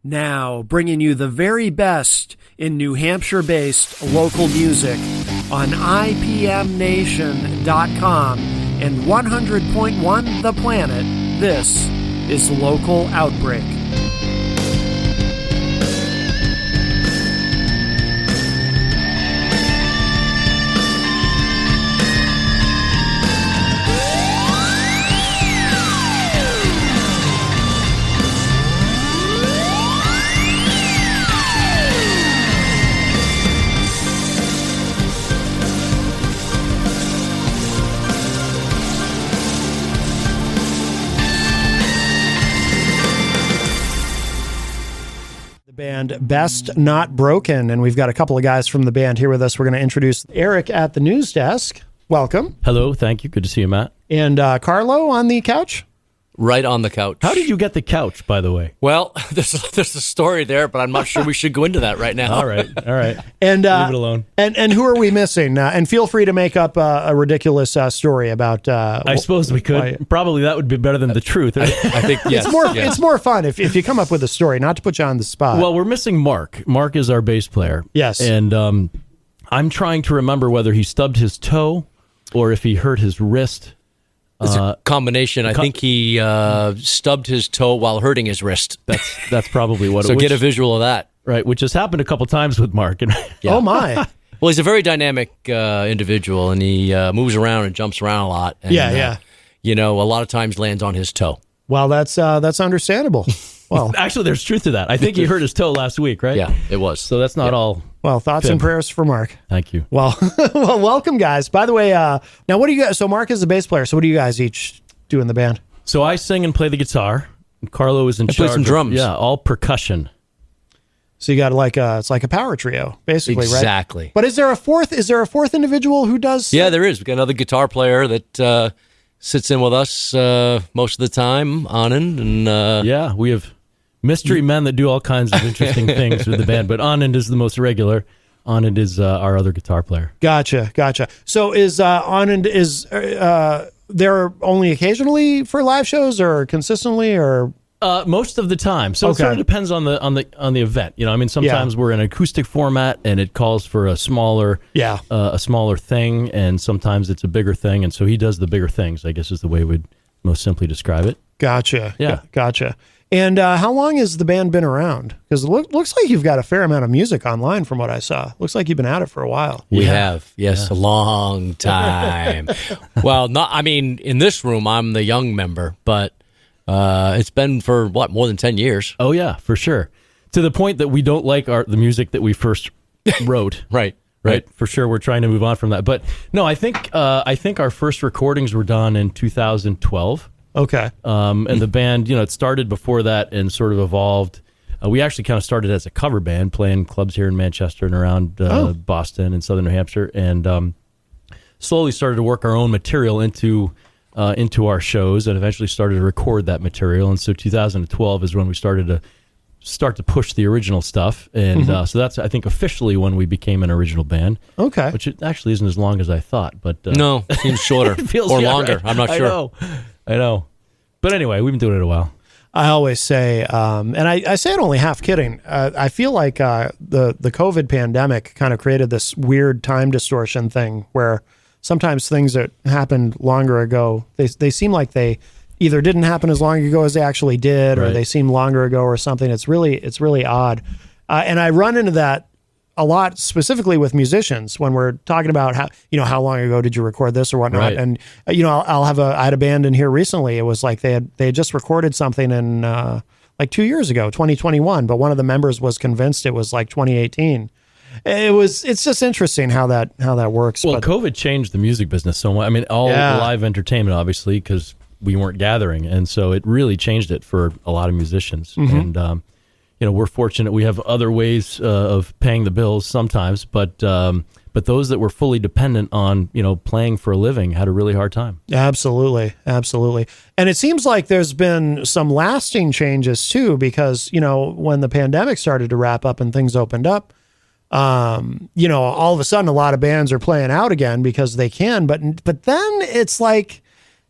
Now, bringing you the very best in New Hampshire-based local music on IPMNation.com and 100.1 The Planet, this is Local Outbreak. Band Best Not Broken, and we've got a couple of guys from the band here with us. We're going to introduce Eric at the news desk. Welcome. Hello, thank you. Good to see you, Matt. And Carlo on the couch. Right on the couch. How did you get the couch, by the way? Well, there's a story there, but I'm not sure we should go into that right now. All right. And leave it alone. And who are we missing? And feel free to make up a ridiculous story about. I suppose we could. Probably that would be better than the truth. I think yes. It's more fun if you come up with a story, not to put you on the spot. Well, we're missing Mark. Mark is our bass player. Yes. And I'm trying to remember whether he stubbed his toe or if he hurt his wrist. It's a combination. I think he stubbed his toe while hurting his wrist. That's probably what. So get a visual of that, right? Which has happened a couple times with Mark. And Oh my! Well, he's a very dynamic individual, and he moves around and jumps around a lot. And, yeah. You know, a lot of times lands on his toe. Well, that's understandable. Well, actually, there's truth to that. I think he hurt his toe last week, right? Yeah, it was. So that's not all. Well, thoughts and prayers for Mark. Thank you. Well, welcome, guys. By the way, now what do you guys? So Mark is the bass player. So what do you guys each do in the band? So I sing and play the guitar. And Carlo is in charge. Play some drums. Yeah, all percussion. So you got it's like a power trio, basically, right? Exactly. But is there a fourth individual who does? Yeah, there is. We got another guitar player that sits in with us most of the time, Anand, and yeah, we have mystery men that do all kinds of interesting things with the band, but Anand is the most regular. Anand is our other guitar player. Gotcha. So is Anand there only occasionally for live shows or consistently or? Most of the time. So It sort of depends on the event. You know, I mean, sometimes we're in an acoustic format and it calls for a smaller thing, and sometimes it's a bigger thing, and so he does the bigger things, I guess is the way we'd most simply describe it. Gotcha. Yeah. Gotcha. And how long has the band been around? Because it looks like you've got a fair amount of music online from what I saw. Looks like you've been at it for a while. We have. Yes, a long time. Well, in this room, I'm the young member, but it's been for, more than 10 years? Oh, yeah, for sure. To the point that we don't like the music that we first wrote. Right. For sure, we're trying to move on from that. But no, I think our first recordings were done in 2012. Okay. And the band, it started before that and sort of evolved. We actually kind of started as a cover band, playing clubs here in Manchester and around Boston and southern New Hampshire, and slowly started to work our own material into our shows, and eventually started to record that material. And so 2012 is when we started to push the original stuff, and so that's, I think, officially when we became an original band. Okay. Which it actually isn't as long as I thought, but no, it seems shorter or longer. I'm not sure. I know. But anyway, we've been doing it a while. I always say, and I say it only half kidding, I feel like the COVID pandemic kind of created this weird time distortion thing where sometimes things that happened longer ago, they seem like they either didn't happen as long ago as they actually did, or they seem longer ago or something. It's really odd. And I run into that a lot, specifically with musicians, when we're talking about how long ago did you record this or whatnot. Right. And I had a band in here recently. It was like they had just recorded something in like 2 years ago, 2021, but one of the members was convinced it was like 2018. It's just interesting how that works. Well, COVID changed the music business so much. I mean, live entertainment, obviously, because we weren't gathering, and so it really changed it for a lot of musicians. And we're fortunate we have other ways of paying the bills sometimes, but those that were fully dependent on playing for a living had a really hard time. Absolutely. And it seems like there's been some lasting changes too, because when the pandemic started to wrap up and things opened up, all of a sudden a lot of bands are playing out again because they can, but then it's like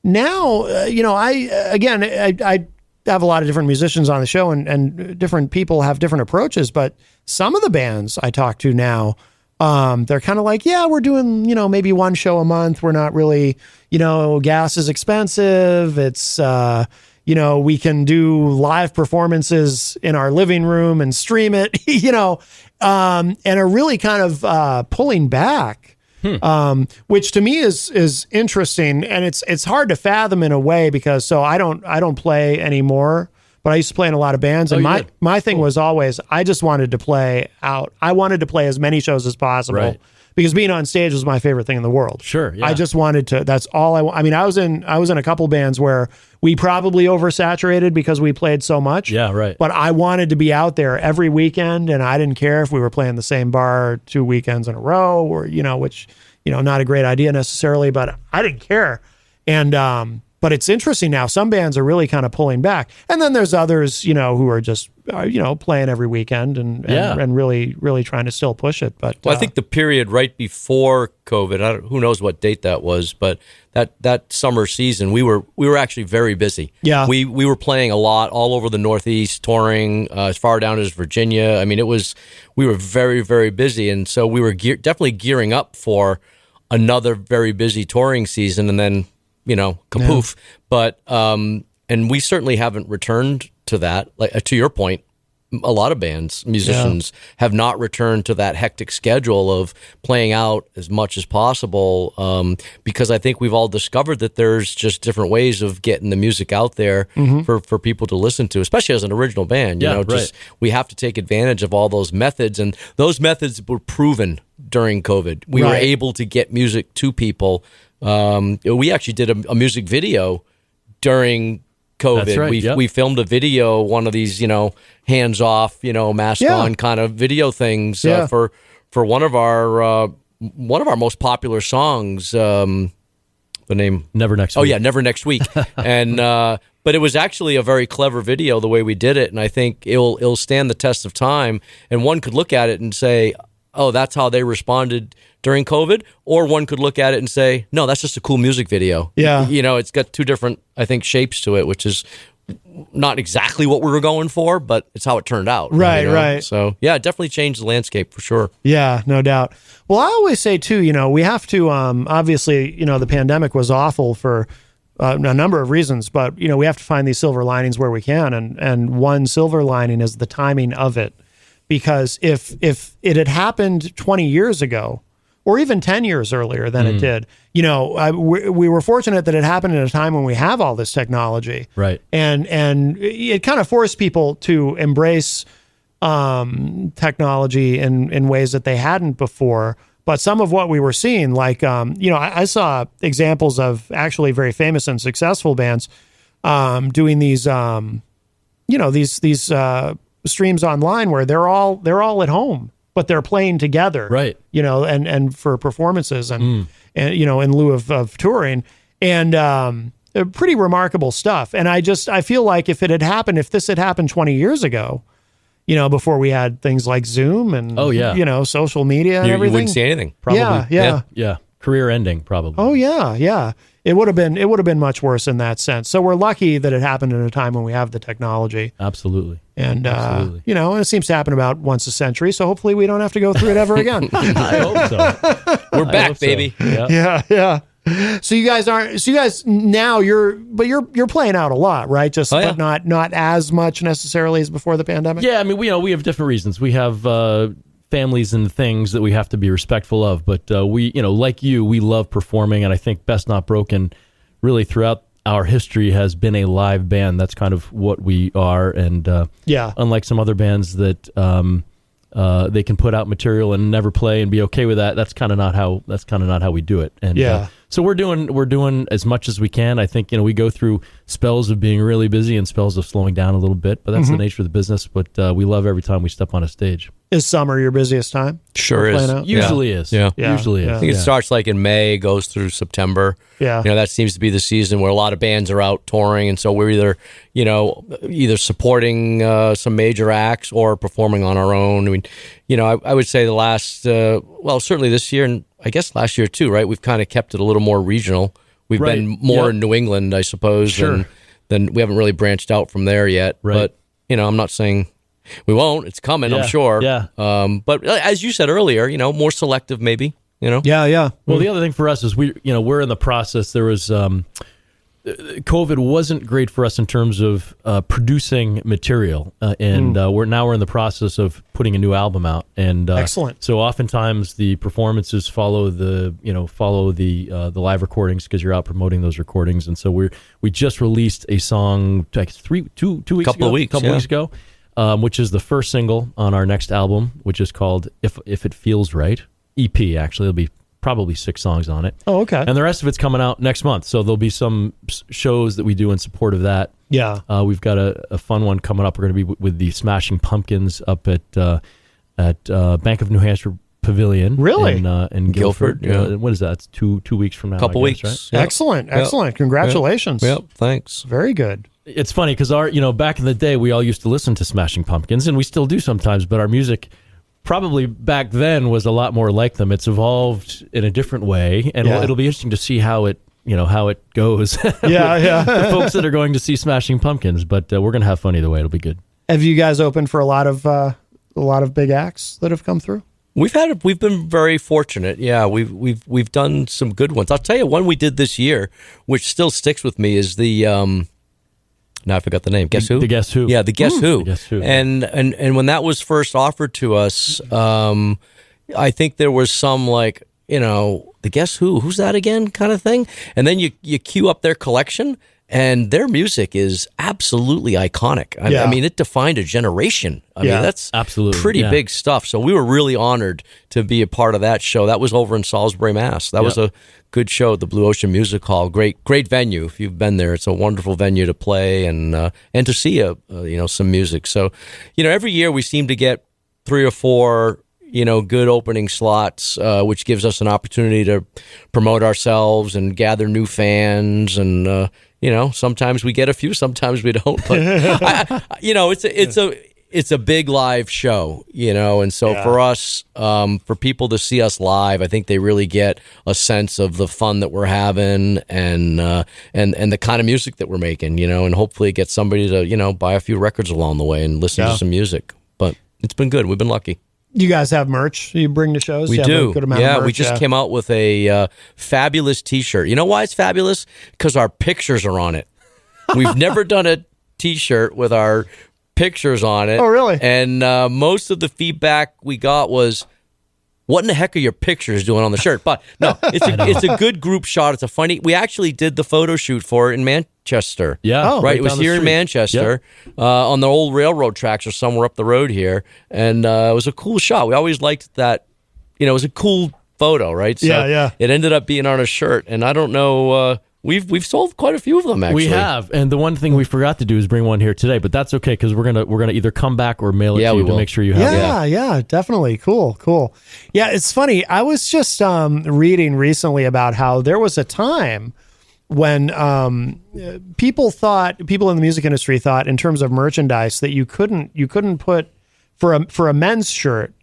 now, I have a lot of different musicians on the show, and different people have different approaches. But some of the bands I talk to now, they're kind of like, yeah, we're doing, maybe one show a month. We're not really, gas is expensive. It's, we can do live performances in our living room and stream it, and are really kind of pulling back, which to me is interesting. And it's hard to fathom in a way because I don't play anymore, but I used to play in a lot of bands. And my thing was always, I just wanted to play out. I wanted to play as many shows as possible. Right. Because being on stage was my favorite thing in the world. Sure, yeah. I just wanted to. That's all I mean, I was in a couple bands where we probably oversaturated because we played so much. Yeah, right. But I wanted to be out there every weekend, and I didn't care if we were playing the same bar 2 weekends in a row, or which not a great idea necessarily, but I didn't care. And but it's interesting now. Some bands are really kind of pulling back, and then there's others who are just playing every weekend and really really trying to still push it. But I think the period right before COVID, who knows what date that was, but that summer season, we were actually very busy. Yeah, we were playing a lot all over the Northeast, touring as far down as Virginia. I mean, we were very very busy, and so we were definitely gearing up for another very busy touring season, and then kapoof. Yeah. But and we certainly haven't returned to that. Like to your point, a lot of bands, musicians have not returned to that hectic schedule of playing out as much as possible, because I think we've all discovered that there's just different ways of getting the music out there for people to listen to, especially as an original band. We have to take advantage of all those methods, and those methods were proven during COVID. We were able to get music to people. We actually did a music video during COVID. That's right, we filmed a video, one of these, hands off, mask on kind of video things for one of our most popular songs. The name Never Next Week. Oh yeah, Never Next Week. And but it was actually a very clever video the way we did it, and I think it'll stand the test of time. And one could look at it and say, oh, that's how they responded during COVID, or one could look at it and say, no, that's just a cool music video. Yeah. It's got two different, I think, shapes to it, which is not exactly what we were going for, but it's how it turned out. Right. So, yeah, it definitely changed the landscape for sure. Yeah, no doubt. Well, I always say, too, we have to, obviously, the pandemic was awful for a number of reasons, but, we have to find these silver linings where we can. And one silver lining is the timing of it. Because if it had happened 20 years ago, or even 10 years earlier than it did, we were fortunate that it happened at a time when we have all this technology. Right. And it kind of forced people to embrace technology in ways that they hadn't before. But some of what we were seeing, like, I saw examples of actually very famous and successful bands doing these, these streams online where they're all at home, but they're playing together, right? And for performances and in lieu of touring, and pretty remarkable stuff. And I feel like if this had happened 20 years ago, before we had things like Zoom and social media and everything, you wouldn't see anything. Probably, yeah. Career ending, probably. Oh yeah. It would have been much worse in that sense. So we're lucky that it happened at a time when we have the technology. Absolutely. And, and it seems to happen about once a century. So hopefully we don't have to go through it ever again. I hope so. We're back, baby. So. Yeah. So you guys now you're playing out a lot, right? Just but not as much necessarily as before the pandemic. Yeah. I mean, we have different reasons. We have, families and things that we have to be respectful of, but we, like you, we love performing, and I think Best Not Broken really throughout our history has been a live band. That's kind of what we are, and unlike some other bands that they can put out material and never play and be okay with that, that's kind of not how we do it. And so we're doing as much as we can. I think we go through spells of being really busy and spells of slowing down a little bit, but that's the nature of the business. But we love every time we step on a stage. Is summer your busiest time? Sure is. Usually is. Yeah. Usually is. I think it starts like in May, goes through September. Yeah. That seems to be the season where a lot of bands are out touring, and so we're either supporting some major acts or performing on our own. I mean, I would say the last, certainly this year and I guess last year too, right? We've kind of kept it a little more regional. We've been more in New England, I suppose, then we haven't really branched out from there yet. Right. But I'm not saying we won't. It's coming, I'm sure. Yeah. But as you said earlier, more selective, maybe. Yeah. Well, the other thing for us is we're in the process. There was COVID wasn't great for us in terms of producing material, and we're in the process of putting a new album out. And excellent. So oftentimes the performances follow the live recordings because you're out promoting those recordings. And so we just released a song like 2 weeks couple ago, weeks ago, which is the first single on our next album, which is called "If It Feels Right." EP, actually. It'll be probably 6 songs on it. Oh, okay. And the rest of it's coming out next month. So there'll be some shows that we do in support of that. Yeah. We've got a fun one coming up. We're going to be with the Smashing Pumpkins up at Bank of New Hampshire Pavilion. Really? In Guilford. Yeah. What is that? It's 2 weeks from now. Couple I guess, weeks. right? Yep. Excellent. Congratulations. Yep. Thanks. Very good. It's funny because back in the day, we all used to listen to Smashing Pumpkins, and we still do sometimes, but our music probably back then was a lot more like them. It's evolved in a different way, and it'll be interesting to see how it goes. Yeah. The folks that are going to see Smashing Pumpkins, but we're going to have fun either way. It'll be good. Have you guys opened for a lot of big acts that have come through? We've been very fortunate. Yeah, we've done some good ones. I'll tell you one we did this year, which still sticks with me, is the now I forgot the name. Guess Who? The Guess Who. Yeah, the Guess Who. The Guess Who. And when that was first offered to us, I think there was some the Guess Who? Who's that again? Kind of thing. And then you queue up their collection, and their music is absolutely iconic. I mean, it defined a generation. I mean, that's absolutely pretty big stuff. So we were really honored to be a part of that show. That was over in Salisbury, Mass. That was a good show at the Blue Ocean Music Hall. Great venue. If you've been there, it's a wonderful venue to play and to see some music. So, every year we seem to get 3 or 4 good opening slots, which gives us an opportunity to promote ourselves and gather new fans. And sometimes we get a few, sometimes we don't. But it's a big live show, and so for us, for people to see us live, I think they really get a sense of the fun that we're having and the kind of music that we're making, and hopefully get somebody to buy a few records along the way and listen to some music. But it's been good. We've been lucky. You guys have merch you bring to shows? We you do. Have a good amount of merch? We just came out with a fabulous T-shirt. You know why it's fabulous? Because our pictures are on it. We've never done a T-shirt with our pictures on it. Oh, really? And most of the feedback we got was, what in the heck are your pictures doing on the shirt? But no, it's a good group shot. It's a funny. We actually did the photo shoot for it in Manchester. Yeah, right. It was here in Manchester on the old railroad tracks or somewhere up the road here, and it was a cool shot. We always liked that. It was a cool photo, right? So it ended up being on a shirt, and I don't know. We've sold quite a few of them, actually. We have, and the one thing we forgot to do is bring one here today, but that's okay because we're gonna either come back or mail it to you to make sure you have it. Yeah, definitely. Cool. Yeah, it's funny. I was just reading recently about how there was a time when people in the music industry thought, in terms of merchandise, that you couldn't put for a men's shirt.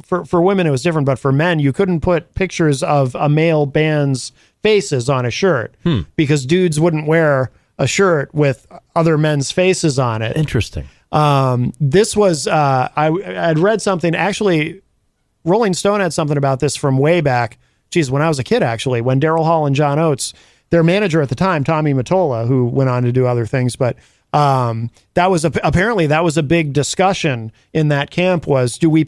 For women it was different, but for men you couldn't put pictures of a male band's faces on a shirt because dudes wouldn't wear a shirt with other men's faces on it. Interesting. This was I'd read something, actually Rolling Stone had something about this from way back, when I was a kid, actually, when Daryl Hall and John Oates, their manager at the time, Tommy Mottola, who went on to do other things, but apparently that was a big discussion in that camp, was do we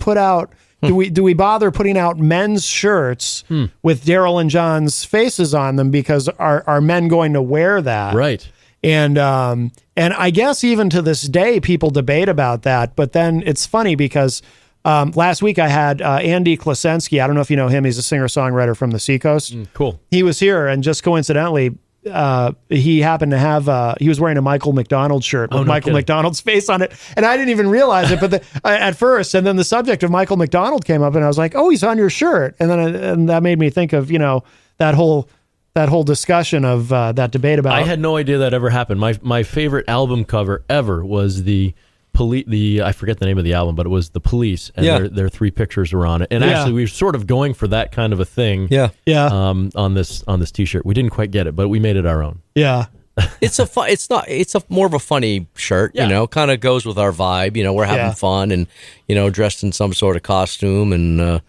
bother putting out men's shirts with Daryl and John's faces on them, because are men going to wear that? Right. And I guess even to this day people debate about that. But then it's funny because last week I had Andy Klasensky. I don't know if you know him. He's a singer-songwriter from the Seacoast. Cool. He was here, and just coincidentally, he happened to have he was wearing a Michael McDonald shirt with Michael McDonald's face on it, and I didn't even realize it. But at first, and then the subject of Michael McDonald came up, and I was like, "Oh, he's on your shirt," and then and that made me think of that whole discussion of that debate about. I had no idea that ever happened. My favorite album cover ever was the I forget the name of the album, but it was the Police, and their 3 pictures were on it. And actually, we were sort of going for that kind of a thing. Yeah. On this T-shirt, we didn't quite get it, but we made it our own. Yeah. It's a more of a funny shirt, kind of goes with our vibe. We're having fun and, dressed in some sort of costume. And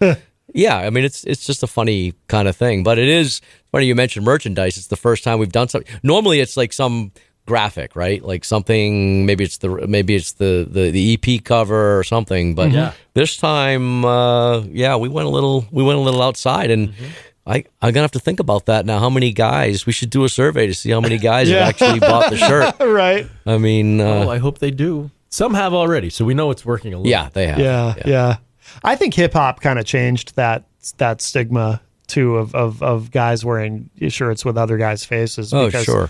yeah, I mean, it's just a funny kind of thing. But it is funny you mentioned merchandise. It's the first time we've done something. Normally it's like some graphic, right? Like something, maybe it's the EP cover or something. But this time, we went a little outside, and I'm gonna have to think about that now. How many guys? We should do a survey to see how many guys have actually bought the shirt. Right. I mean, I hope they do. Some have already, so we know it's working a little. Yeah, they have. Yeah. I think hip hop kind of changed that stigma too of guys wearing shirts with other guys' faces. Because, sure.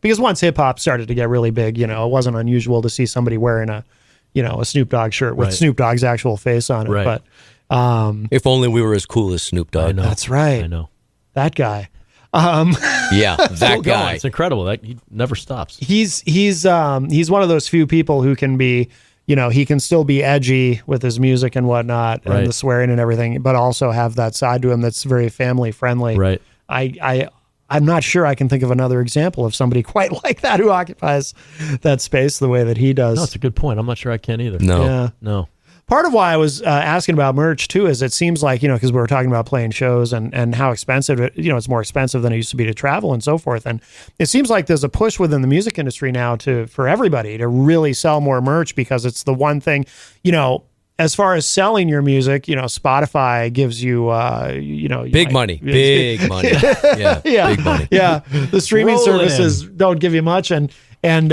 Because once hip hop started to get really big, it wasn't unusual to see somebody wearing a Snoop Dogg shirt with Snoop Dogg's actual face on it. Right. But if only we were as cool as Snoop Dogg. I know. That's right. I know. That guy. Yeah, that guy. It's incredible. He never stops. He's one of those few people who can be, he can still be edgy with his music and whatnot and the swearing and everything, but also have that side to him that's very family friendly. Right. I'm not sure I can think of another example of somebody quite like that who occupies that space the way that he does. No, it's a good point. I'm not sure I can either. No. Yeah. No. Part of why I was asking about merch too is it seems like, because we were talking about playing shows and how expensive it's more expensive than it used to be to travel and so forth. And it seems like there's a push within the music industry now for everybody to really sell more merch, because it's the one thing, as far as selling your music, Spotify gives you, big money. Yeah. Big money. Yeah. The streaming services don't give you much. And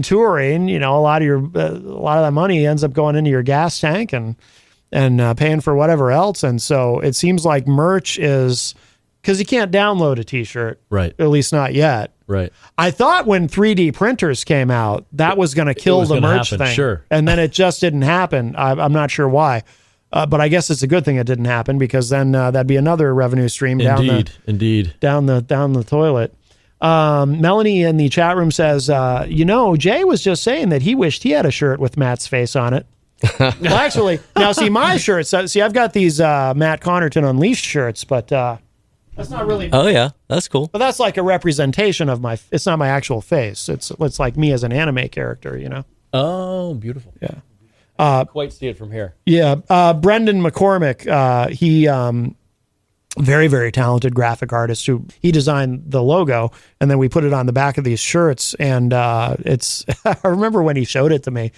touring, a lot of that money ends up going into your gas tank and paying for whatever else. And so it seems like merch is, because you can't download a t-shirt, right? At least not yet. Right. I thought when 3D printers came out, that was going to kill the merch thing. Sure. And then it just didn't happen. I'm not sure why. But I guess it's a good thing it didn't happen, because then that'd be another revenue stream down the toilet. Melanie in the chat room says, Jay was just saying that he wished he had a shirt with Matt's face on it. Well, actually, now see my shirts. I've got these Matt Connarton Unleashed shirts, but that's not really. Oh yeah, that's cool. But that's like a representation of my. It's not my actual face. It's like me as an anime character. Oh, beautiful. Yeah. Quite see it from here. Yeah. Brendan McCormick. He. Very, very talented graphic artist who he designed the logo, and then we put it on the back of these shirts. And it's, I remember when he showed it to me,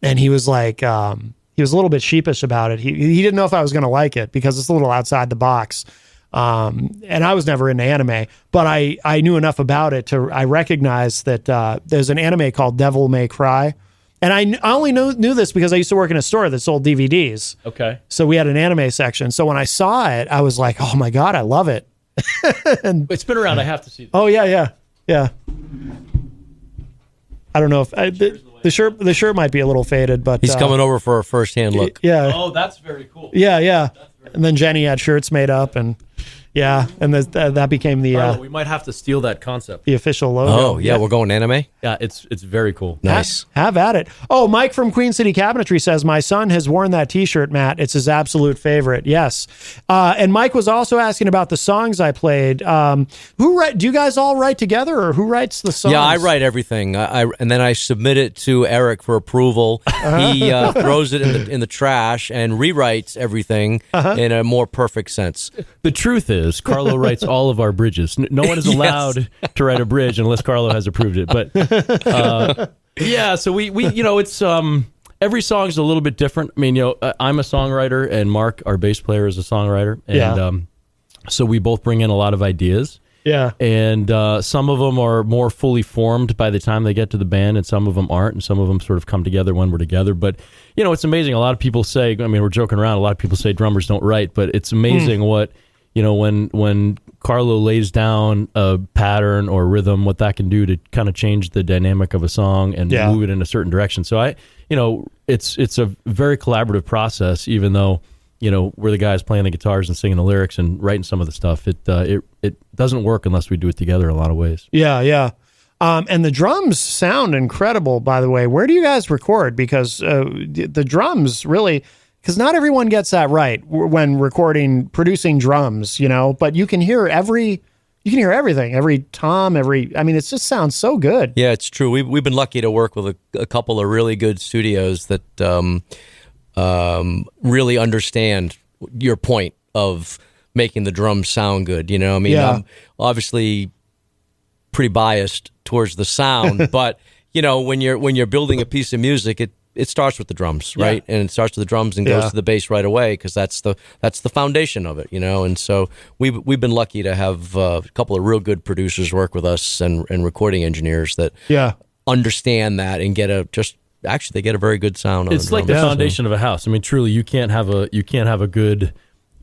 and he was like, he was a little bit sheepish about it. He didn't know if I was going to like it because it's a little outside the box. And I was never into anime, but I knew enough about it I recognized that there's an anime called Devil May Cry. And I only knew this because I used to work in a store that sold DVDs. Okay. So we had an anime section. So when I saw it, I was like, oh my God, I love it. And it's been around. I have to see this. Oh, yeah. I don't know if the shirt might be a little faded, but he's coming over for a first-hand look. Yeah. Oh, that's very cool. Yeah. And then Jenny had shirts made up, and that became the we might have to steal that concept. The official logo. Oh yeah, we're going anime. Yeah, it's very cool. Nice. Have at it. Oh, Mike from Queen City Cabinetry says my son has worn that T-shirt, Matt. It's his absolute favorite. Yes. And Mike was also asking about the songs I played. Do you guys all write together, or who writes the songs? Yeah, I write everything. And then I submit it to Eric for approval. He throws it in the trash and rewrites everything in a more perfect sense. The truth is, Carlo writes all of our bridges. No one is allowed to write a bridge unless Carlo has approved it. But so we it's every song is a little bit different. I mean, I'm a songwriter, and Mark, our bass player, is a songwriter, and so we both bring in a lot of ideas. Yeah. And some of them are more fully formed by the time they get to the band, and some of them aren't, and some of them sort of come together when we're together. But, it's amazing. A lot of people say, I mean, we're joking around, a lot of people say drummers don't write, but it's amazing what, when Carlo lays down a pattern or rhythm, what that can do to kind of change the dynamic of a song and move it in a certain direction. So it's a very collaborative process, even though, we're the guys playing the guitars and singing the lyrics and writing some of the stuff. It doesn't work unless we do it together in a lot of ways. Yeah. And the drums sound incredible, by the way. Where do you guys record? Because the drums really, because not everyone gets that right when producing drums, but you can hear you can hear everything, every tom, I mean, it just sounds so good. Yeah, it's true. We've been lucky to work with a couple of really good studios that really understand your point of making the drums sound good. You know, I mean, I'm obviously pretty biased towards the sound, but you know, when you're building a piece of music, it starts with the drums, right? And it starts with the drums and goes to the bass right away, because that's the foundation of it, you know. And so we've been lucky to have a couple of real good producers work with us and recording engineers that understand that and get they get a very good sound. It's like the foundation of a house. I mean, truly, you can't have a good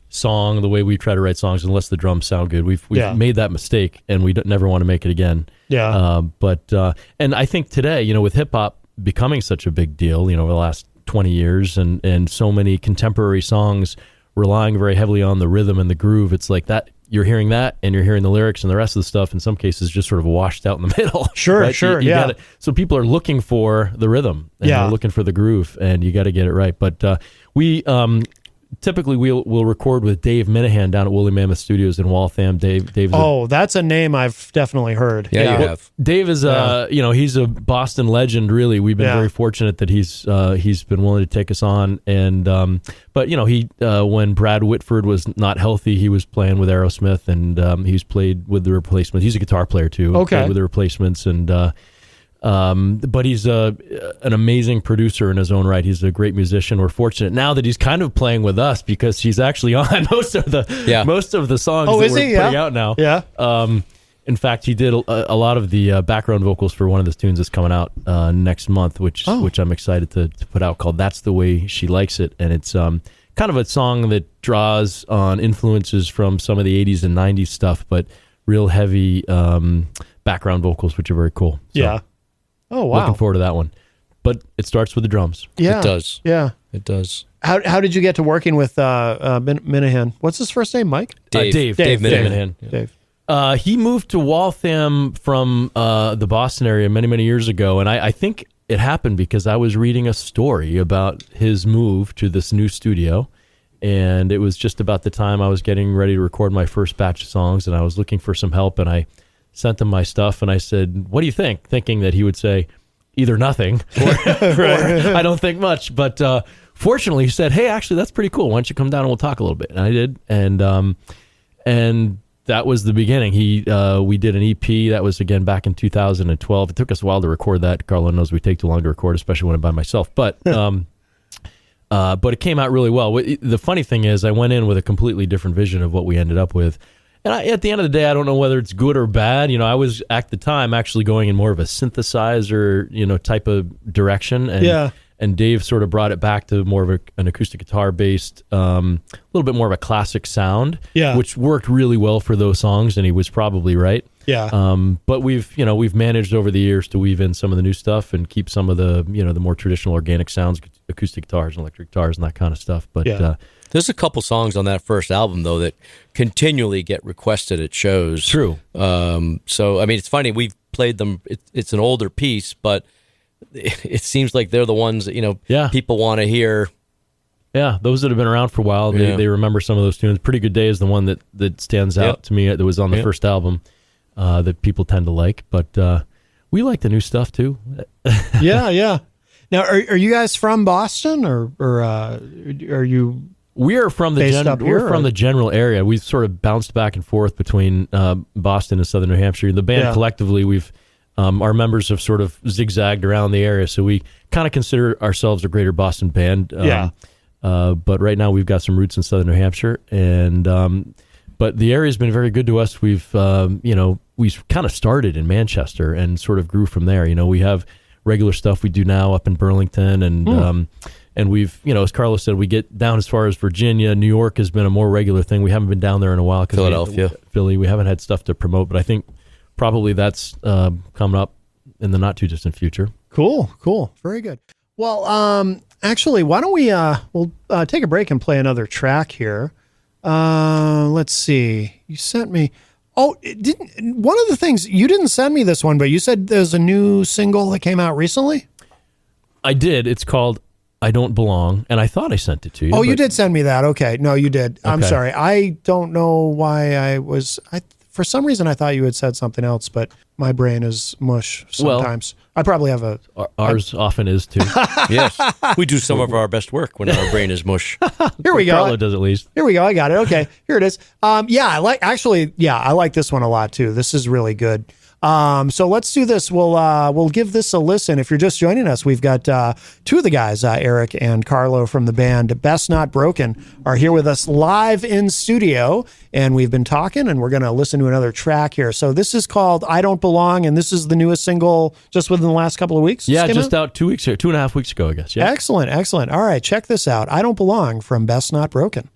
song the way we try to write songs unless the drums sound good. We've made that mistake, and we never want to make it again. But I think today, you know, with hip hop becoming such a big deal, you know, over the last 20 years, and so many contemporary songs relying very heavily on the rhythm and the groove, it's like that. You're hearing that, and you're hearing the lyrics and the rest of the stuff in some cases just sort of washed out in the middle. Sure, right? sure, So people are looking for the rhythm, and they're looking for the groove, and you got to get it right. But we typically we'll record with Dave Minahan down at Woolly Mammoth Studios in Waltham. Dave's that's a name I've definitely heard. Yeah, you have. Dave is you know, he's a Boston legend. Really, we've been very fortunate that he's been willing to take us on. And but you know, he when Brad Whitford was not healthy, he was playing with Aerosmith, and he's played with the Replacements. He's a guitar player too. Okay, played with the Replacements, and but he's an amazing producer in his own right. He's a great musician. We're fortunate now that he's kind of playing with us, because he's actually on most of the songs that we're putting out now. In fact, he did a lot of the background vocals for one of the tunes that's coming out next month, which I'm excited to put out, called "That's the Way She Likes It," and it's kind of a song that draws on influences from some of the 80s and 90s stuff, but real heavy background vocals, which are very cool. So, oh, wow. Looking forward to that one. But it starts with the drums. Yeah. It does. Yeah. It does. How did you get to working with Minahan? What's his first name, Mike? Dave Minahan. Dave. He moved to Waltham from the Boston area many, many years ago. And I think it happened because I was reading a story about his move to this new studio. And it was just about the time I was getting ready to record my first batch of songs. And I was looking for some help. And I sent him my stuff, and I said, "What do you think?" Thinking that he would say either nothing or, or I don't think much. But fortunately, he said, "Hey, actually, that's pretty cool. Why don't you come down and we'll talk a little bit?" And I did, and that was the beginning. We did an EP that was again back in 2012. It took us a while to record that. Carlo knows we take too long to record, especially when I'm by myself. But it came out really well. The funny thing is, I went in with a completely different vision of what we ended up with. And at the end of the day, I don't know whether it's good or bad. You know, I was at the time actually going in more of a synthesizer, you know, type of direction. And Dave sort of brought it back to more of an acoustic guitar based, a little bit more of a classic sound, which worked really well for those songs. And he was probably right. But we've managed over the years to weave in some of the new stuff and keep some of the, you know, the more traditional organic sounds, acoustic guitars and electric guitars and that kind of stuff. But there's a couple songs on that first album, though, that continually get requested at shows. True. So, I mean, it's funny. We've played them. It's an older piece, but it seems like they're the ones that, you know, people want to hear. Yeah, those that have been around for a while, they remember some of those tunes. Pretty Good Day is the one that stands out to me. That was on the first album that people tend to like. But we like the new stuff, too. Yeah. Now, are you guys from Boston, or are you... We are from the general area. We've sort of bounced back and forth between Boston and Southern New Hampshire. The band collectively, we've our members have sort of zigzagged around the area, so we kind of consider ourselves a greater Boston band. But right now we've got some roots in Southern New Hampshire, and but the area's been very good to us. We've we've kind of started in Manchester and sort of grew from there. You know, we have regular stuff we do now up in Burlington, and and we've, you know, as Carlos said, we get down as far as Virginia. New York has been a more regular thing. We haven't been down there in a while. Philadelphia. Philly. We haven't had stuff to promote, but I think probably that's coming up in the not too distant future. Cool. Very good. Well, actually, why don't we we'll take a break and play another track here. Let's see. You sent me... Oh, one of the things, you didn't send me this one, but you said there's a new single that came out recently? I did. It's called I Don't Belong, and I thought I sent it to you. Oh, you did send me that. Okay. No, you did. I'm sorry. I don't know why I for some reason I thought you had said something else, but my brain is mush sometimes. I probably have a... Ours often is too. Yes. We do some of our best work when our brain is mush. Here we go. Carlo does at least. Here we go. I got it. Okay. Here it is. I like this one a lot too. This is really good. So let's do this. We'll give this a listen. If you're just joining us, we've got two of the guys, Eric and Carlo from the band Best Not Broken, are here with us live in studio, and we've been talking, and we're going to listen to another track here. So this is called I Don't Belong, and this is the newest single just within the last couple of weeks? Yeah, just out 2 weeks, 2.5 weeks ago, I guess. Yeah. Excellent. All right, check this out. I Don't Belong from Best Not Broken.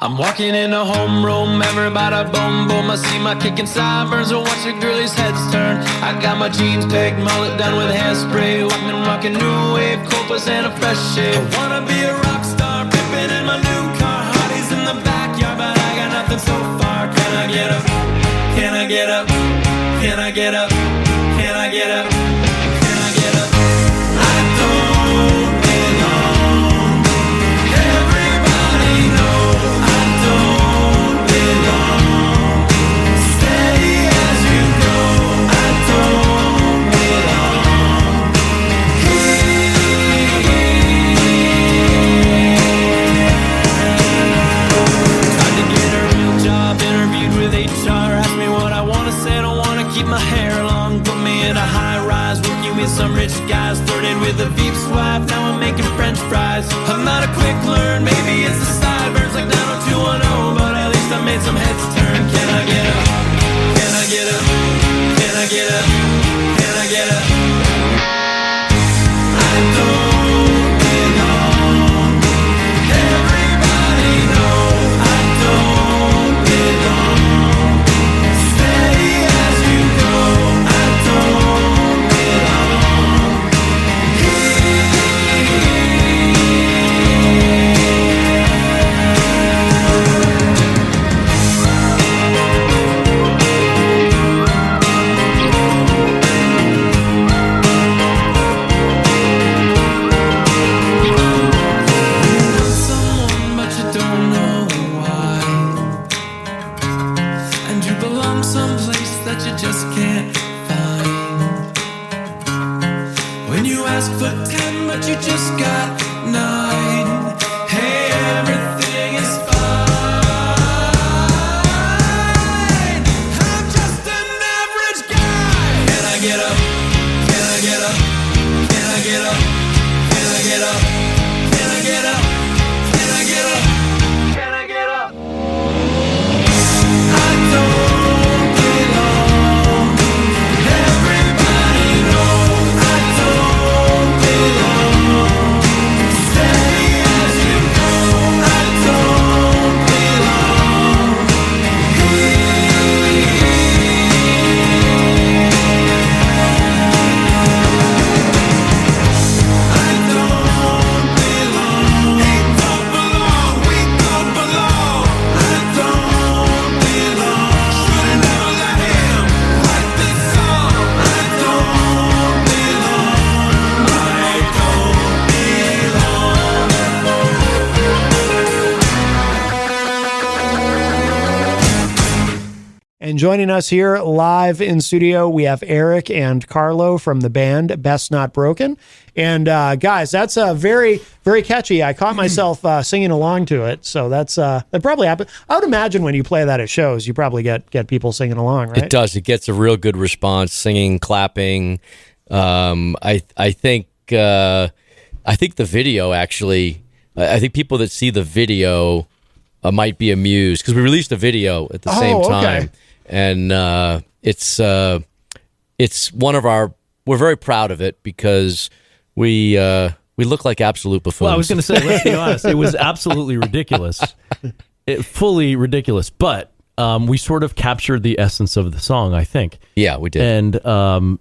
I'm walking in a homeroom, everybody boom boom. I see my kicking sideburns and watch the girlies' heads turn. I got my jeans pegged, mullet done with hairspray, rockin' new wave, copas and a fresh shave. I wanna be a rock star, pimpin' in my new car. Hotties in the backyard, but I got nothing so far. Can I get up? Can I get up? Can I get up? Can I get up? Can I get up? I don't belong. Everybody knows. My hair long, put me in a high rise, working with some rich guys, flirted with a Veep's wife, now I'm making French fries. I'm not a quick learn, maybe it's the sideburns like 90210, but at least I made some heads turn. Can I get up? Can I get up? Can I get up? Can I get up? I don't belong. Everybody knows I don't belong. Steady as you go, I don't belong. Someone, but you don't know why. And you belong someplace that you just can't find. When you ask for 10, but you just got 9. Hey, everything is fine. I'm just an average guy. Can I get up? Can I get up? Can I get up? Can I get up? Can I get up? Can I get up? Can I get up? I don't belong. Everybody knows I don't belong. Steady as you go, I don't belong. I don't belong. He don't belong. We don't belong. I don't belong. Should've never let him write this song. I don't belong. I don't belong. And joining us here live in studio, we have Eric and Carlo from the band Best Not Broken. And guys, that's very, very catchy. I caught myself singing along to it. So that probably happened. I would imagine when you play that at shows, you probably get people singing along, right? It does. It gets a real good response, singing, clapping. I think the video actually, I think people that see the video might be amused because we released a video at the same time. Okay. And it's one of our, we're very proud of it because we look like absolute buffoons. Well, I was going to say, let's be honest, it was absolutely ridiculous. Fully ridiculous. But we sort of captured the essence of the song, I think. Yeah, we did. And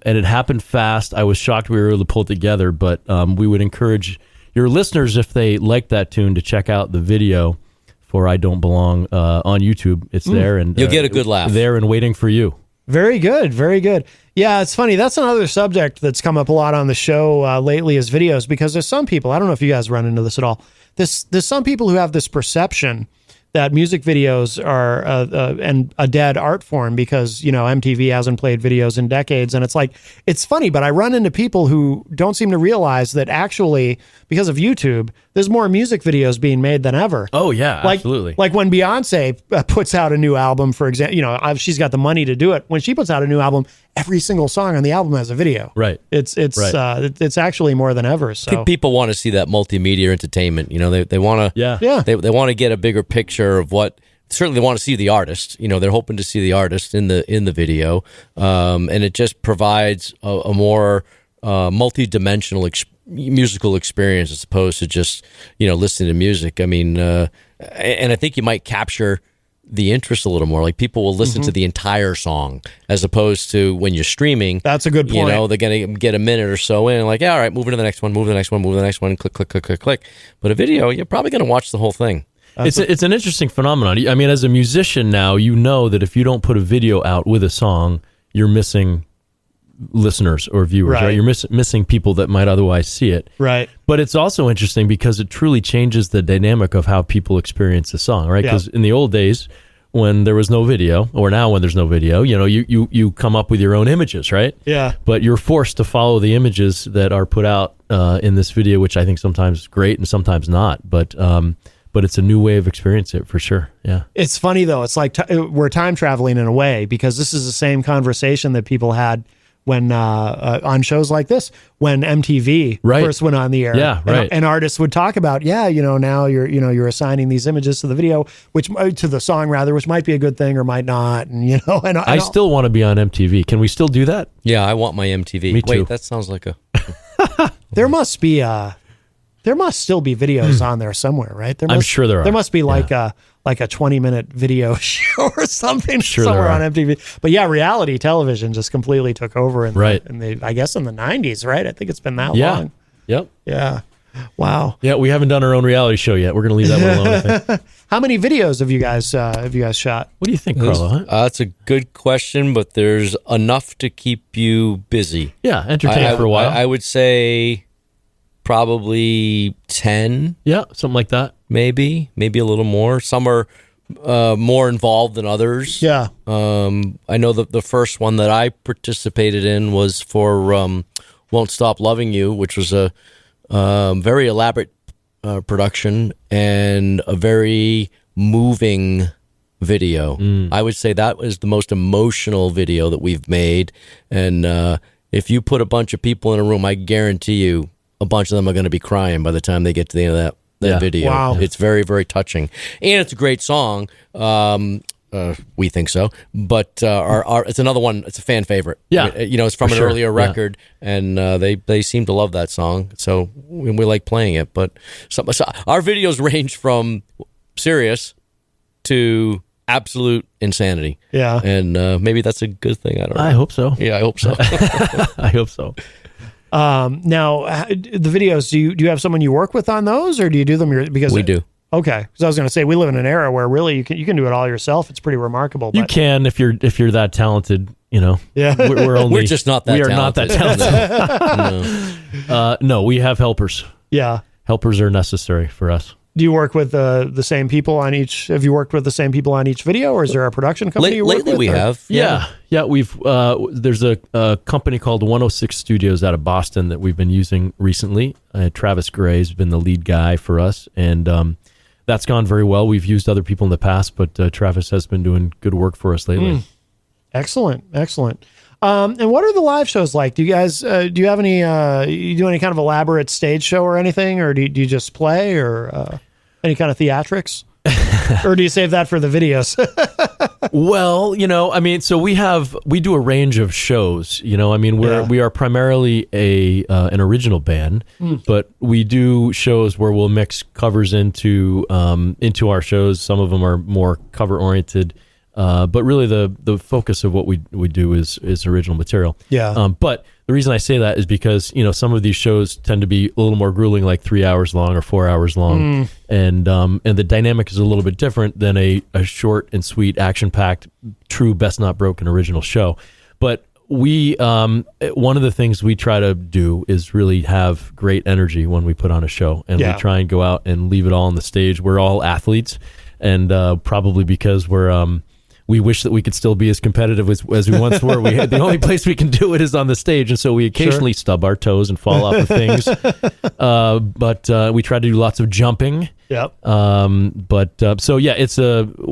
it happened fast. I was shocked we were able to pull it together, but we would encourage your listeners, if they like that tune, to check out the video for I Don't Belong on YouTube. It's there. And you'll get a good laugh. There and waiting for you. Very good. Very good. Yeah, it's funny. That's another subject that's come up a lot on the show lately is videos, because there's some people, I don't know if you guys run into this at all. There's some people who have this perception that music videos are and a dead art form because, MTV hasn't played videos in decades. And it's like, it's funny, but I run into people who don't seem to realize that actually, because of YouTube, there's more music videos being made than ever. Oh, yeah, absolutely. Like when Beyonce puts out a new album, for example, she's got the money to do it. When she puts out a new album, every single song on the album has a video. Right. It's actually more than ever. So I think people want to see that multimedia entertainment. They want to they want to get a bigger picture of what. Certainly, they want to see the artist. They're hoping to see the artist in the video, and it just provides a more multi-dimensional musical experience as opposed to just listening to music. I mean, and I think you might capture the interest a little more. Like people will listen to the entire song as opposed to when you're streaming. That's a good point. They're going to get a minute or so in and like, all right, move to the next one, move to the next one, move to the next one, click, click, click, click, click. But a video, you're probably going to watch the whole thing. It's an interesting phenomenon. I mean, as a musician now, that if you don't put a video out with a song, you're missing listeners or viewers, right? You're missing people that might otherwise see it. Right. But it's also interesting because it truly changes the dynamic of how people experience the song, right? Because in the old days, when there was no video, or now when there's no video, you come up with your own images, right? Yeah. But you're forced to follow the images that are put out in this video, which I think sometimes is great and sometimes not. But it's a new way of experiencing it for sure. Yeah. It's funny though. It's like we're time traveling in a way, because this is the same conversation that people had when on shows like this, when MTV first went on the air. Yeah, right. And artists would talk about, now you're assigning these images to the video, to the song rather, which might be a good thing or might not. And I still want to be on MTV. Can we still do that? Yeah, I want my MTV. Me too. Wait, that sounds like a. There must still be videos on there somewhere, right? I'm sure there are. There must be like a 20-minute video show or something somewhere on MTV. But yeah, reality television just completely took over I guess in the 90s, right? I think it's been that long. Yep. Yeah. Wow. Yeah, we haven't done our own reality show yet. We're going to leave that one alone, I think. How many videos have you guys shot? What do you think, Carlo? That's a good question, but there's enough to keep you busy. Yeah, entertained for a while. I would say probably 10. Yeah, something like that. Maybe a little more. Some are more involved than others. Yeah. I know that the first one that I participated in was for Won't Stop Loving You, which was a very elaborate production and a very moving video. I would say that was the most emotional video that we've made. And if you put a bunch of people in a room, I guarantee you a bunch of them are going to be crying by the time they get to the end of that video. Wow. It's very, very touching. And it's a great song. We think so. But it's another one. It's a fan favorite. Yeah. It's from an earlier record, and they seem to love that song. So we like playing it. But so our videos range from serious to absolute insanity. Yeah. And maybe that's a good thing. I don't know. I hope so. Yeah, I hope so. I hope so. Now, the videos, do you have someone you work with on those, or do you do them because we do? Okay, because I was going to say we live in an era where really you can do it all yourself. It's pretty remarkable. You can if you're that talented. Yeah, we're just not that. We are talented. not that talented. No, we have helpers. Yeah, helpers are necessary for us. Do you work with the same people on each? Have you worked with the same people on each video, or is there a production company you work lately with? We have. Yeah. We've there's a company called 106 Studios out of Boston that we've been using recently. Travis Gray has been the lead guy for us, and that's gone very well. We've used other people in the past, but Travis has been doing good work for us lately. Excellent. And what are the live shows like? Do you guys do you have any you do any kind of elaborate stage show or anything, or do you just play, or any kind of theatrics, or do you save that for the videos? Well, so we do a range of shows. We are primarily an original band, but we do shows where we'll mix covers into our shows. Some of them are more cover oriented. But really the focus of what we do is original material. Yeah. But the reason I say that is because, some of these shows tend to be a little more grueling, like 3 hours long or 4 hours long. And the dynamic is a little bit different than a short and sweet, action-packed, true Best Not Broken original show. But we one of the things we try to do is really have great energy when we put on a show, and we try and go out and leave it all on the stage. We're all athletes, and probably because we wish that we could still be as competitive as we once were. The only place we can do it is on the stage, and so we occasionally stub our toes and fall off of things. But we try to do lots of jumping. Yep. So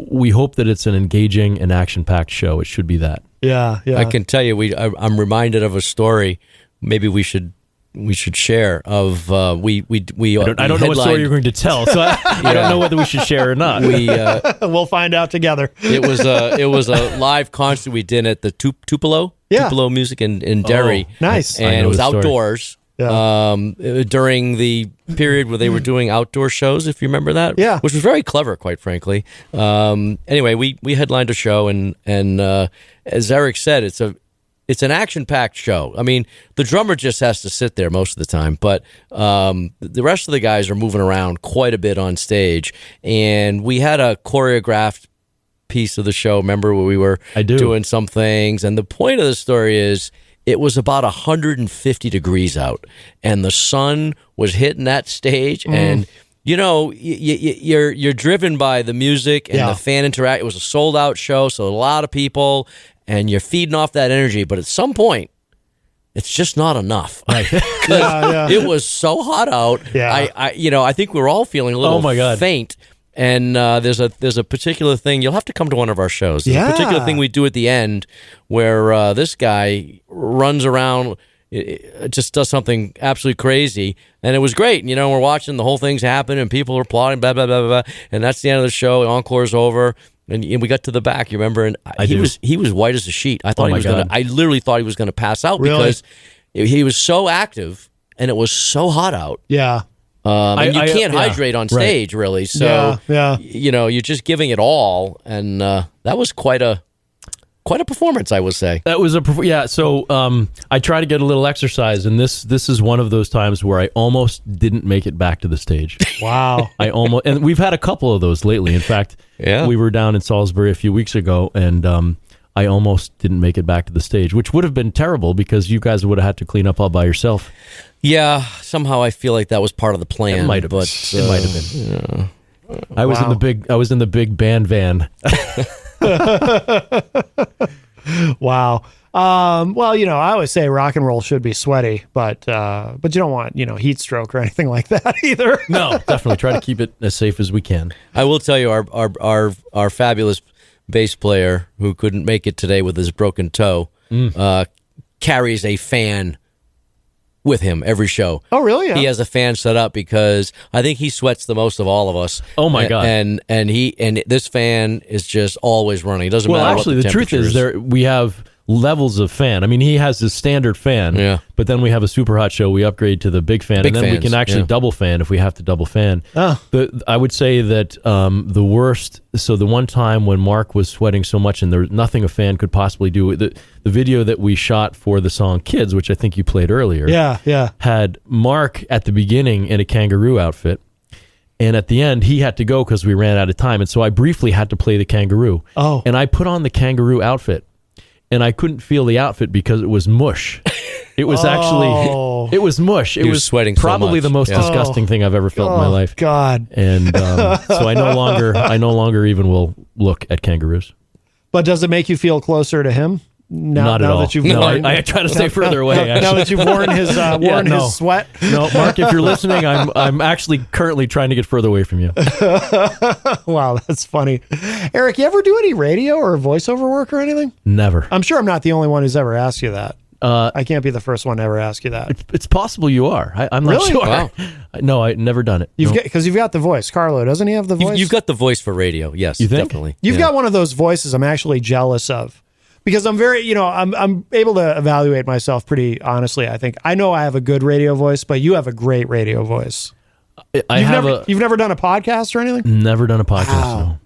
we hope that it's an engaging and action-packed show. It should be that. Yeah. I can tell you, I'm reminded of a story. Maybe we should share of I don't know what story you're going to tell, so I don't know whether we should share or not. We'll find out together. It was a live concert we did at the Tupelo Music in Derry. Nice. And it was outdoors. Yeah. During the period where they were doing outdoor shows, if you remember that, which was very clever, quite frankly. Anyway, we headlined a show, and as Eric said, it's an action-packed show. I mean, the drummer just has to sit there most of the time, but the rest of the guys are moving around quite a bit on stage. And we had a choreographed piece of the show, remember, where we were doing some things. And the point of the story is it was about 150 degrees out, and the sun was hitting that stage, and you're driven by the music and the fan interact. It was a sold-out show, so a lot of people, and you're feeding off that energy, but at some point, it's just not enough. Right. It was so hot out. Yeah. I think we were all feeling a little faint. And there's a particular thing. You'll have to come to one of our shows. There's a particular thing we do at the end where this guy runs around, it just does something absolutely crazy, and it was great. We're watching the whole thing's happen, and people are applauding, blah blah blah blah blah. And that's the end of the show. The encore's over. And we got to the back, you remember? And he was white as a sheet. I thought I literally thought he was going to pass out because he was so active and it was so hot out. Yeah. And you can't hydrate on stage, really. So, you're just giving it all. And that was quite a performance, I would say. That was So I try to get a little exercise, and this is one of those times where I almost didn't make it back to the stage. Wow. And we've had a couple of those lately. In fact, we were down in Salisbury a few weeks ago, and I almost didn't make it back to the stage, which would have been terrible because you guys would have had to clean up all by yourself. Yeah, somehow I feel like that was part of the plan. It might have been. Yeah. I was in the big band van. Wow. I always say rock and roll should be sweaty, but you don't want, heat stroke or anything like that either. No, definitely try to keep it as safe as we can. I will tell you, our fabulous bass player who couldn't make it today with his broken toe carries a fan with him every show. Oh, really? Yeah. He has a fan set up because I think he sweats the most of all of us. Oh my God! And this fan is just always running. It doesn't matter. Well, actually, what the truth is, we have levels of fan. I mean, he has his standard fan, but then we have a super hot show. We upgrade to the big fan, and then we can actually double fan if we have to double fan. Oh. I would say that the worst. So the one time when Mark was sweating so much, and there was nothing a fan could possibly do. The video that we shot for the song "Kids," which I think you played earlier, had Mark at the beginning in a kangaroo outfit. And at the end, he had to go because we ran out of time. And so I briefly had to play the kangaroo. Oh. And I put on the kangaroo outfit. And I couldn't feel the outfit because it was mush. It was it was mush. It was sweating probably so the most disgusting thing I've ever felt in my life. God. And so I no longer even will look at kangaroos. But does it make you feel closer to him? Not at all. That you've worn, I try to stay further away. Now that you've worn his his sweat. No, Mark, if you're listening, I'm actually currently trying to get further away from you. Wow, that's funny. Eric, you ever do any radio or voiceover work or anything? Never. I'm sure I'm not the only one who's ever asked you that. I can't be the first one to ever ask you that. It's possible you are. I'm not really? sure. Wow. No, I've never done it. Because you've got the voice. Carlo, doesn't he have the voice? You've got the voice for radio. Yes, you think? Definitely. You've got one of those voices I'm actually jealous of. Because I'm very, I'm able to evaluate myself pretty honestly. I think I know I have a good radio voice, but you have a great radio voice. You've never done a podcast or anything? Never done a podcast.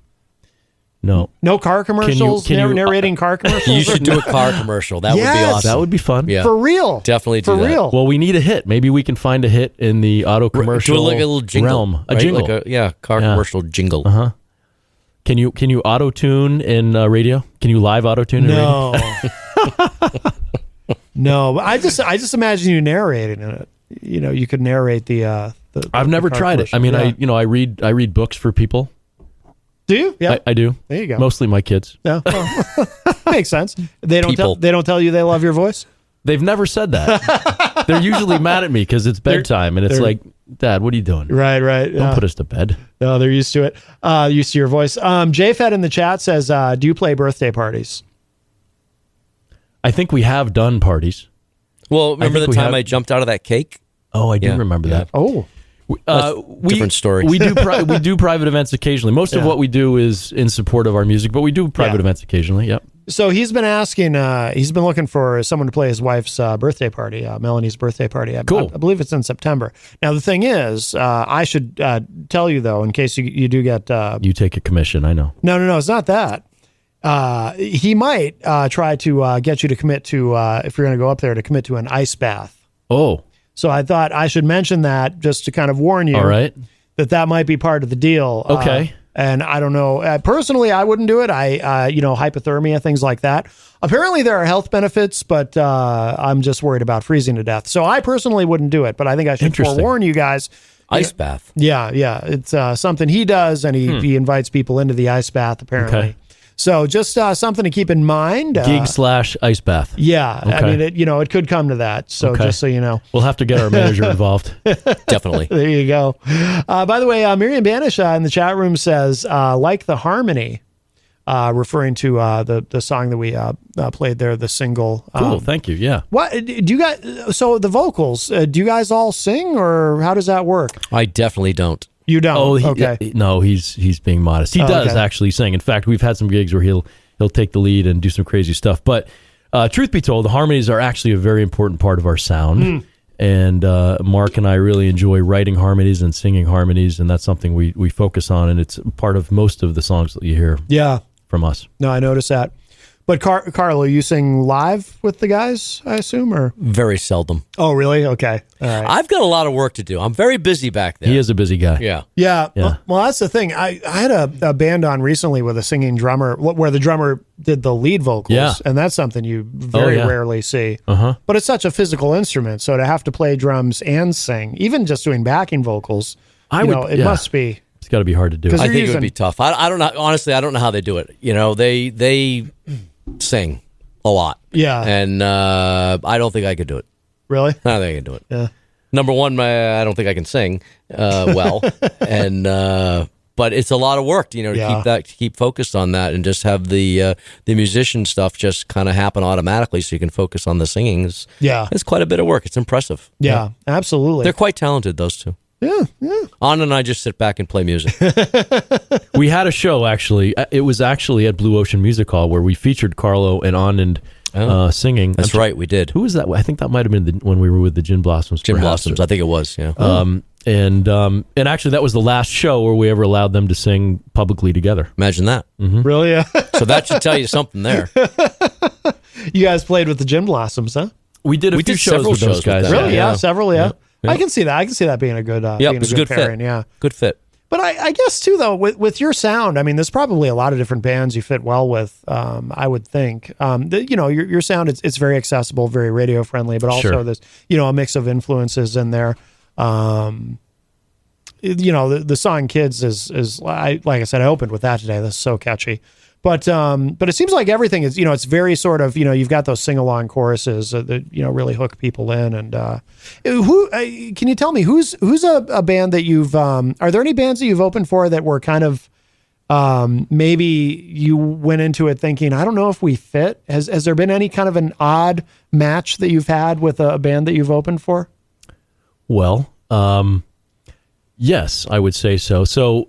Wow. No car commercials. Narrating car commercials. You should do a car commercial. That would be awesome. That would be fun. Yeah. For real. Definitely do that. Real. Well, we need a hit. Maybe we can find a hit in the auto commercial do like a little jingle, realm. A right? jingle. Like car commercial jingle. Uh-huh. Can you auto tune in radio? Can you live auto tune in radio? No. No, but I just imagine you narrating it. You know, you could narrate the I've never tried it. I mean, I read books for people. Do you? Yeah, I do. There you go. Mostly my kids. Yeah, well, makes sense. They don't People. they don't tell you they love your voice. They've never said that. They're usually mad at me because it's bedtime, and it's like, Dad, what are you doing? Right. Don't put us to bed. No, they're used to it. Used to your voice. JFed in the chat says, do you play birthday parties? I think we have done parties. Well, remember the time I jumped out of that cake? Oh, I do remember that. Oh, different story. We do we do private events occasionally. Most of what we do is in support of our music, but we do private events occasionally. Yep. so he's been asking. He's been looking for someone to play his wife's birthday party, Melanie's birthday party. Cool. I believe it's in September. Now the thing is, I should tell you though, in case you do get. You take a commission. I know. No, it's not that. He might try to get you to commit to if you're going to go up there to commit to an ice bath. Oh, So I thought I should mention that just to kind of warn you. all right. That might be part of the deal. Okay. And I don't know. Personally, I wouldn't do it. Hypothermia, things like that. Apparently, there are health benefits, but I'm just worried about freezing to death. So I personally wouldn't do it. But I think I should Interesting. forewarn you guys. Ice bath. Yeah. It's something he does, and he invites people into the ice bath. Apparently. Okay. So just something to keep in mind. Gig/ice bath. Yeah. Okay. I mean, it could come to that. So just so you know. We'll have to get our manager involved. Definitely. There you go. By the way, Miriam Banish in the chat room says, like the harmony, referring to the song that we played there, the single. Cool. Thank you. Yeah. What do you guys? So the vocals, do you guys all sing, or how does that work? I definitely don't. You don't. Oh, okay. No, he's being modest. He does okay. actually sing. In fact, we've had some gigs where he'll take the lead and do some crazy stuff. But truth be told, the harmonies are actually a very important part of our sound. And Mark and I really enjoy writing harmonies and singing harmonies, and that's something we focus on, and it's part of most of the songs that you hear Yeah. from us. No, I noticed that. But Carlo, you sing live with the guys, I assume, or? Very seldom. Oh, really? Okay. All right. I've got a lot of work to do. I'm very busy back there. He is a busy guy. Yeah. Yeah. Yeah. Well, that's the thing. I had a band on recently with a singing drummer where the drummer did the lead vocals. Yeah. And that's something you very rarely see. Uh-huh. But it's such a physical instrument. So to have to play drums and sing, even just doing backing vocals, it must be. It's got to be hard to do. 'Cause I you're think it using- would be tough. I don't know. Honestly, I don't know how they do it. They sing a lot. Yeah. And I don't think I could do it. Really? I don't think I can do it. Yeah. Number one, I don't think I can sing well, and but it's a lot of work, to keep focused on that, and just have the musician stuff just kind of happen automatically, so you can focus on the singing. It's quite a bit of work. It's impressive. Yeah, absolutely. They're quite talented, those two. Yeah. Anna and I just sit back and play music. We had a show, actually. It was actually at Blue Ocean Music Hall where we featured Carlo and Anand singing. That's right, we did. Who was that? I think that might have been when we were with the Gin Blossoms. Gin perhaps. Blossoms, I think it was, yeah. And actually, that was the last show where we ever allowed them to sing publicly together. Imagine that. Really? Yeah. So that should tell you something there. You guys played with the Gin Blossoms, huh? We did a few shows several with those shows with guys. them. Really? Yeah. Yeah. Several. Yeah. Yeah. I can see that. I can see that being a good. Yep, it's a good pairing. fit. Yeah. Good fit. But I guess too, though, with your sound, I mean, there's probably a lot of different bands you fit well with. I would think, your sound it's very accessible, very radio friendly, but also Sure. there's a mix of influences in there. The song "Kids" is like I said, I opened with that today. That's so catchy. But it seems like everything is, it's very sort of, you've got those sing along choruses that really hook people in. And who can you tell me who's a band that you've are there any bands that you've opened for that were kind of maybe you went into it thinking, I don't know if we fit? Has there been any kind of an odd match that you've had with a band that you've opened for? Well, yes, I would say so. So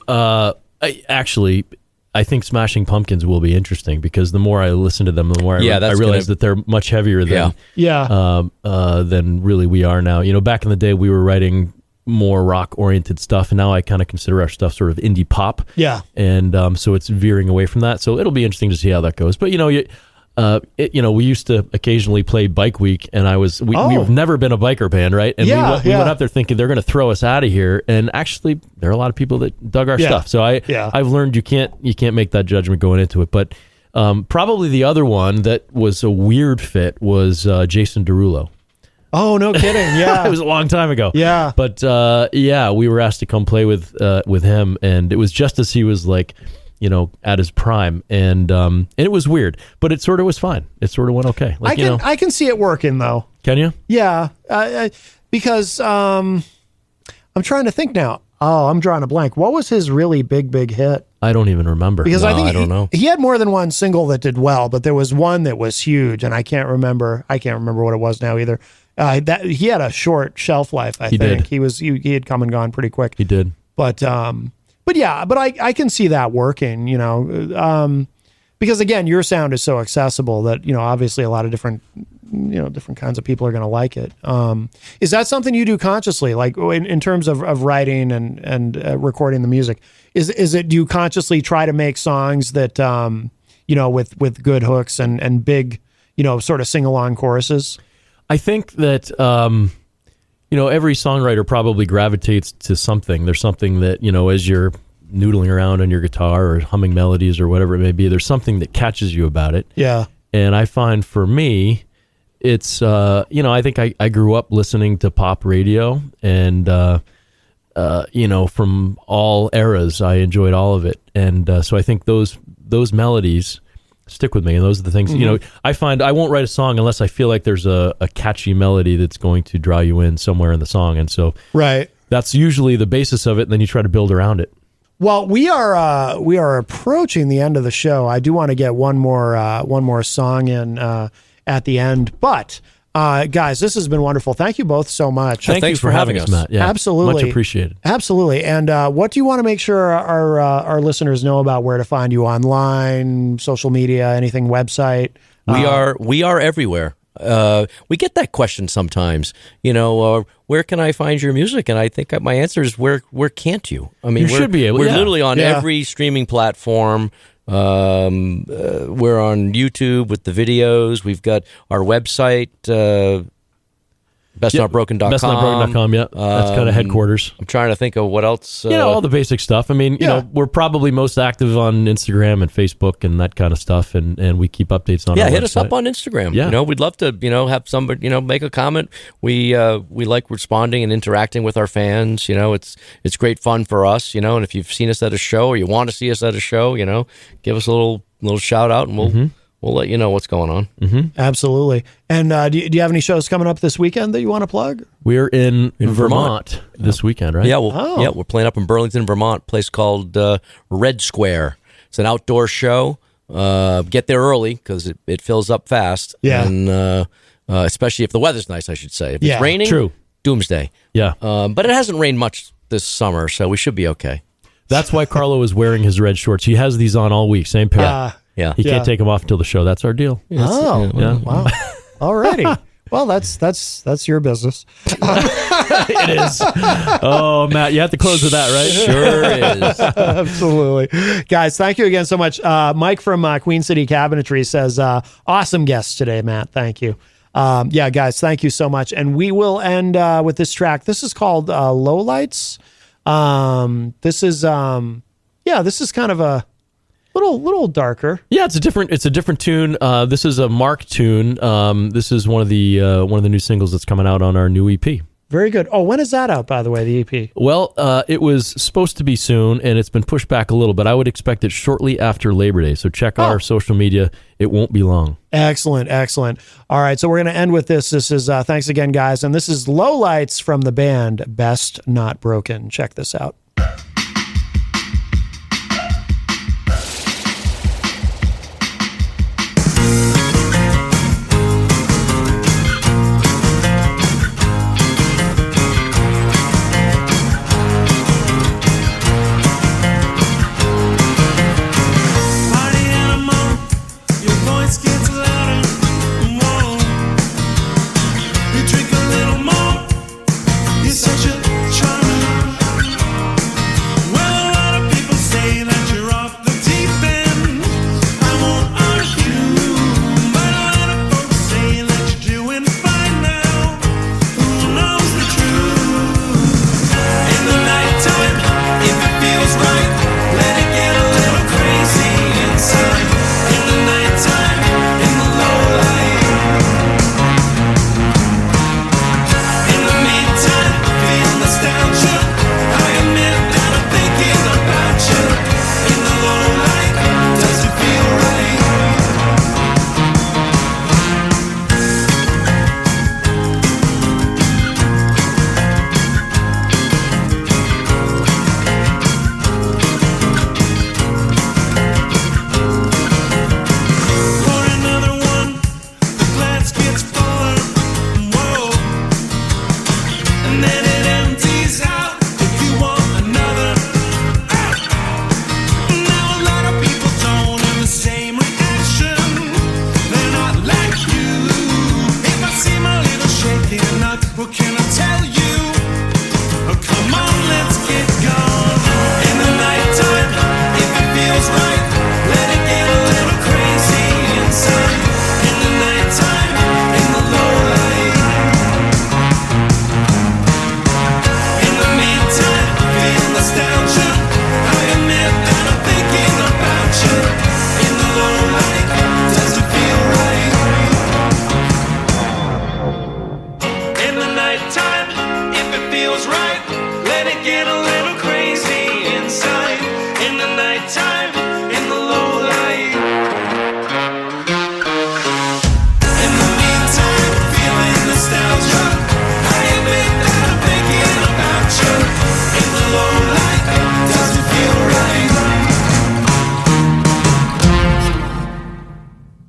I think Smashing Pumpkins will be interesting because the more I listen to them, the more I realize that they're much heavier than than really we are now. Back in the day, we were writing more rock-oriented stuff, and now I kind of consider our stuff sort of indie pop. Yeah. And so it's veering away from that. So it'll be interesting to see how that goes. But, we used to occasionally play Bike Week, and we've never been a biker band, right? And we went up there thinking they're going to throw us out of here, and actually there are a lot of people that dug our stuff. So I've learned you can't make that judgment going into it. But Probably the other one that was a weird fit was Jason Derulo. Oh, no kidding. Yeah. It was a long time ago. Yeah. But we were asked to come play with him, and it was just as he was like, at his prime, and it was weird, but it sort of was fine. It sort of went okay. Like, I can see it working though. Can you? Yeah. Because I'm trying to think now. Oh, I'm drawing a blank. What was his really big hit? I don't even remember. Because No, I think I don't know. He had more than one single that did well, but there was one that was huge, and I can't remember what it was now either. That he had a short shelf life. I think did. He had come and gone pretty quick. He did. But I can see that working. Because again, your sound is so accessible that obviously a lot of different kinds of people are going to like it. Is that something you do consciously, like in terms of writing and recording the music? Is it, do you consciously try to make songs that with good hooks and big sort of sing along choruses? I think that every songwriter probably gravitates to something. There's something that as you're noodling around on your guitar or humming melodies or whatever it may be, there's something that catches you about it. Yeah. And I find for me, it's, I think I grew up listening to pop radio and, from all eras, I enjoyed all of it. And so I think those melodies stick with me. And those are the things, I find I won't write a song unless I feel like there's a catchy melody that's going to draw you in somewhere in the song. And so that's usually the basis of it. And then you try to build around it. Well, we are approaching the end of the show. I do want to get one more song in at the end, but guys, this has been wonderful. Thank you both so much. Thanks you for having us, Matt. Yeah, absolutely, much appreciated. Absolutely. And what do you want to make sure our listeners know about where to find you online, social media, anything, website? We are everywhere. We get that question sometimes, where can I find your music? And I think my answer is where can't you? I mean, you should be able. We're literally on every streaming platform. We're on YouTube with the videos. We've got our website, bestnotbroken.com. Bestnotbroken.com, yeah. That's kind of headquarters. I'm trying to think of what else. All the basic stuff. I mean, we're probably most active on Instagram and Facebook and that kind of stuff, and we keep updates on our hit website. us up on Instagram. Yeah. We'd love to, have somebody, make a comment. We like responding and interacting with our fans. It's great fun for us, and if you've seen us at a show or you want to see us at a show, give us a little shout out and we'll let you know what's going on. Mm-hmm. Absolutely. And do you have any shows coming up this weekend that you want to plug? We're in Vermont this weekend, right? Yeah, we're playing up in Burlington, Vermont, a place called Red Square. It's an outdoor show. Get there early because it fills up fast. Yeah. And especially if the weather's nice, I should say. If it's raining, true. Doomsday. Yeah. But it hasn't rained much this summer, so we should be okay. That's why Carlo is wearing his red shorts. He has these on all week, same pair. Yeah. He can't take them off until the show. That's our deal. Oh, Yeah. wow. Alrighty. Well, that's your business. It is. Oh, Matt, you have to close with that, right? Sure is. Absolutely. Guys, thank you again so much. Mike from Queen City Cabinetry says, awesome guest today, Matt. Thank you. Guys, thank you so much. And we will end with this track. This is called Lowlights. This is kind of a little darker. Yeah, it's a different tune. This is a Mark tune. This is one of the new singles that's coming out on our new EP. Very good. Oh, when is that out, by the way, the EP? Well, it was supposed to be soon, and it's been pushed back a little, but I would expect it shortly after Labor Day. So check our social media. It won't be long. Excellent. All right, so we're going to end with this. This is, thanks again, guys. And this is Lowlights from the band Best Not Broken. Check this out. Such a charmer. and then it empties out if you want another. Now a lot of people don't have the same reaction. They're not like you. If I seem a little shaken up, what can I tell you? Oh, come on, let's get going. In the nighttime, if it feels right, let it get a little crazy inside. In the nighttime, in the low light. In the meantime, feel nostalgia. I admit that I'm thinking about you. In the low light, does it feel right? In the nighttime, if it feels right, let it get a